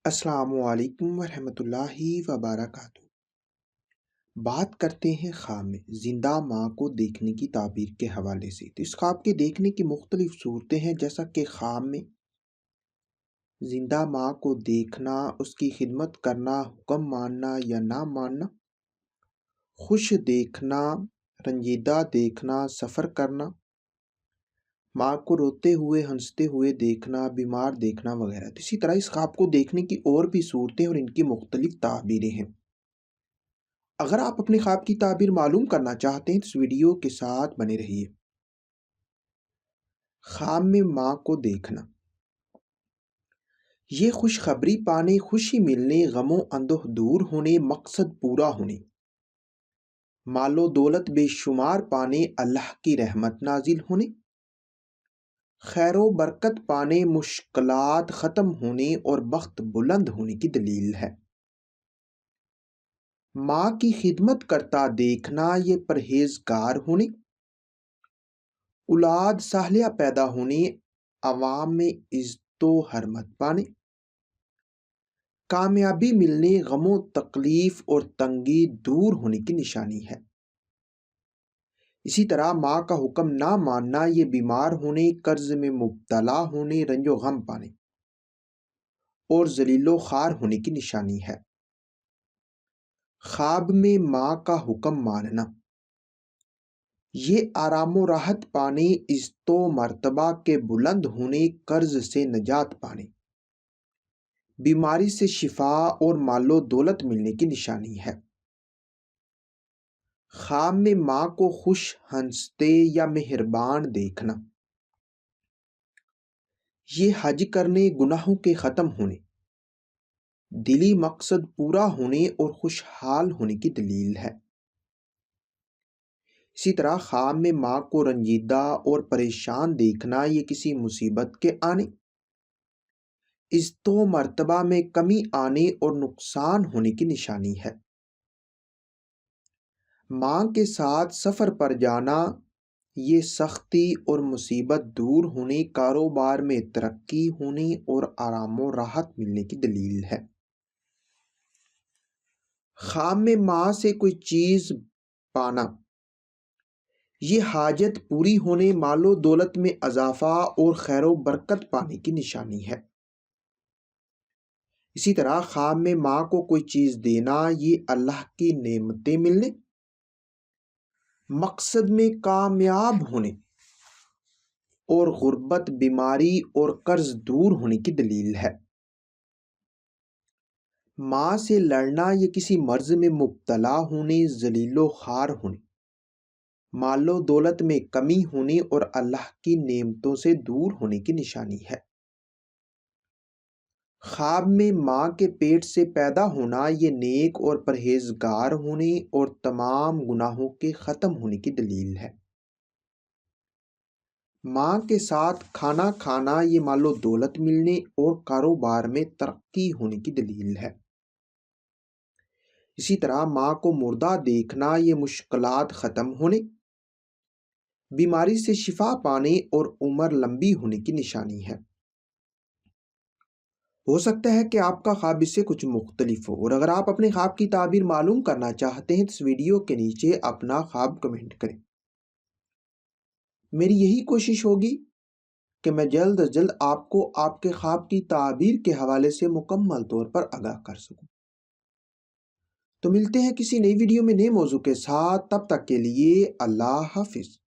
السلام علیکم ورحمۃ اللہ وبرکاتہ۔ بات کرتے ہیں خواب میں زندہ ماں کو دیکھنے کی تعبیر کے حوالے سے۔ تو اس خواب کے دیکھنے کی مختلف صورتیں ہیں، جیسا کہ خواب میں زندہ ماں کو دیکھنا، اس کی خدمت کرنا، حکم ماننا یا نہ ماننا، خوش دیکھنا، رنجیدہ دیکھنا، سفر کرنا، ماں کو روتے ہوئے ہنستے ہوئے دیکھنا، بیمار دیکھنا وغیرہ۔ تو اسی طرح اس خواب کو دیکھنے کی اور بھی صورتیں اور ان کی مختلف تعبیریں ہیں۔ اگر آپ اپنے خواب کی تعبیر معلوم کرنا چاہتے ہیں تو اس ویڈیو کے ساتھ بنے رہیے۔ خواب میں ماں کو دیکھنا، یہ خوشخبری پانے، خوشی ملنے، غم و اندوہ دور ہونے، مقصد پورا ہونے، مال و دولت بے شمار پانے، اللہ کی رحمت نازل ہونے، خیر و برکت پانے، مشکلات ختم ہونے اور بخت بلند ہونے کی دلیل ہے۔ ماں کی خدمت کرتا دیکھنا، یہ پرہیزگار ہونے، اولاد صالحہ پیدا ہونے، عوام میں عزت و حرمت پانے، کامیابی ملنے، غم و تکلیف اور تنگی دور ہونے کی نشانی ہے۔ اسی طرح ماں کا حکم نہ ماننا، یہ بیمار ہونے، قرض میں مبتلا ہونے، رنج و غم پانے اور ذلیل و خوار ہونے کی نشانی ہے۔ خواب میں ماں کا حکم ماننا، یہ آرام و راحت پانے، عزت و مرتبہ کے بلند ہونے، قرض سے نجات پانے، بیماری سے شفا اور مال و دولت ملنے کی نشانی ہے۔ خواب میں ماں کو خوش، ہنستے یا مہربان دیکھنا، یہ حج کرنے، گناہوں کے ختم ہونے، دلی مقصد پورا ہونے اور خوشحال ہونے کی دلیل ہے۔ اسی طرح خواب میں ماں کو رنجیدہ اور پریشان دیکھنا، یہ کسی مصیبت کے آنے، عزت و مرتبہ میں کمی آنے اور نقصان ہونے کی نشانی ہے۔ ماں کے ساتھ سفر پر جانا، یہ سختی اور مصیبت دور ہونے، کاروبار میں ترقی ہونے اور آرام و راحت ملنے کی دلیل ہے۔ خواب میں ماں سے کوئی چیز پانا، یہ حاجت پوری ہونے، مال و دولت میں اضافہ اور خیر و برکت پانے کی نشانی ہے۔ اسی طرح خواب میں ماں کو کوئی چیز دینا، یہ اللہ کی نعمتیں ملنے، مقصد میں کامیاب ہونے اور غربت، بیماری اور قرض دور ہونے کی دلیل ہے۔ ماں سے لڑنا، یہ کسی مرض میں مبتلا ہونے، ذلیل و خوار ہونے، مال و دولت میں کمی ہونے اور اللہ کی نعمتوں سے دور ہونے کی نشانی ہے۔ خواب میں ماں کے پیٹ سے پیدا ہونا، یہ نیک اور پرہیزگار ہونے اور تمام گناہوں کے ختم ہونے کی دلیل ہے۔ ماں کے ساتھ کھانا کھانا، یہ مال و دولت ملنے اور کاروبار میں ترقی ہونے کی دلیل ہے۔ اسی طرح ماں کو مردہ دیکھنا، یہ مشکلات ختم ہونے، بیماری سے شفا پانے اور عمر لمبی ہونے کی نشانی ہے۔ ہو سکتا ہے کہ آپ کا خواب اس سے کچھ مختلف ہو، اور اگر آپ اپنے خواب کی تعبیر معلوم کرنا چاہتے ہیں تو اس ویڈیو کے نیچے اپنا خواب کمنٹ کریں۔ میری یہی کوشش ہوگی کہ میں جلد از جلد آپ کو آپ کے خواب کی تعبیر کے حوالے سے مکمل طور پر آگاہ کر سکوں۔ تو ملتے ہیں کسی نئی ویڈیو میں نئے موضوع کے ساتھ، تب تک کے لیے اللہ حافظ۔